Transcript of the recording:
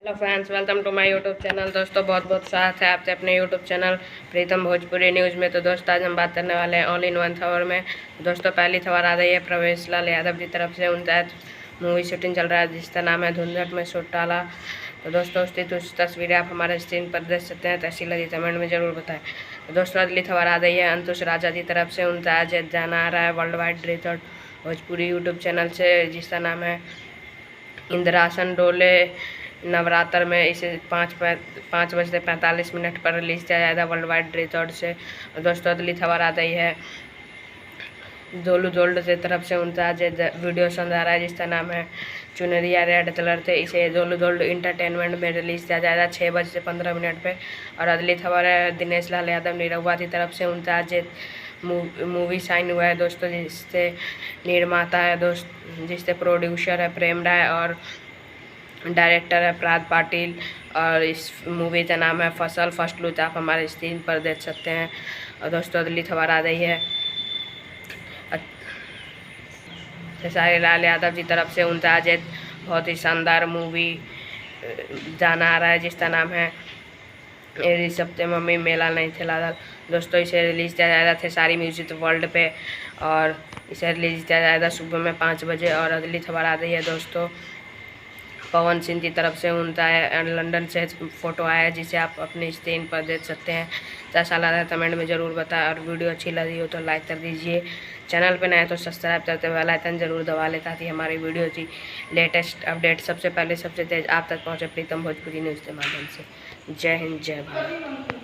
Hello friends, welcome to my YouTube channel. दोस्तों बहुत बहुत स्वागत है आपसे अपने YouTube channel Pritam Bhojpuri news में। तो दोस्तों आज हम बात करने वाले हैं ऑल इन वन खबर में। दोस्तों पहली खबर आ रही है प्रवेश लाल यादव की तरफ से। उनका मूवी शूटिंग चल रहा है जिसका नाम है धुंधट में शूट डाला। तो दोस्तों उसकी कुछ तस्वीरें आप हमारे स्क्रीन पर देख सकते हैं। तहसील जी कमेंट में जरूर बताएं। तो दोस्तों अगली खबर आ रही है अंकुश राजा की तरफ से। उनका आज जाना आ रहा है world wide record Bhojpuri YouTube channel से जिसका नाम है इंद्रासन डोले। नवरात्र में इसे 5:45 पर रिलीज किया जाएगा वर्ल्ड वाइड रिकॉर्ड से। दोस्तों अगली खबर आ गई है जोलू जोल्ड की तरफ से। उनका आज वीडियो सॉन्ग आ रहा है जिसका नाम है चुनरिया रेड कलर थे। इसे जोलू जोल्ड इंटरटेनमेंट में रिलीज किया जाएगा 6:15 पे। और अगली खबर है दिनेश लाल यादव निरहुआ की तरफ से। उनका आज मूवी साइन हुआ है दोस्तों, जिससे निर्माता है जिससे प्रोड्यूसर है प्रेम राय और डायरेक्टर है प्राद पाटिल। और इस मूवी का नाम है फसल। फर्स्ट लुक आप हमारे स्क्रीन पर देख सकते हैं। और दोस्तों अगली खबर आ रही है खेसारी लाल यादव की तरफ से। उनका आज एक बहुत ही शानदार मूवी जाना आ रहा है जिसका नाम है इस सप्ते मम्मी मेला नहीं खेला था। दोस्तों इसे रिलीज़ किया जाएगा खेसारी म्यूजिक वर्ल्ड पे और इसे रिलीज़ किया जाएगा सुबह में 5 बजे। और अगली खबर आ रही है दोस्तों पवन सिंह की तरफ से। उनका लंदन से फ़ोटो आया है जिसे आप अपनी स्क्रीन पर देख सकते हैं। कैसा लगा है कमेंट में ज़रूर बताएं। और वीडियो अच्छी लगी हो तो लाइक कर दीजिए। चैनल पर नए तो सब्सक्राइब करते बेल आइकन जरूर दबा लें ताकि हमारी वीडियो की लेटेस्ट अपडेट सबसे पहले सबसे तेज़ आप तक पहुँचे प्रीतम भोजपुरी न्यूज़ के माध्यम से। जय हिंद, जय भारत।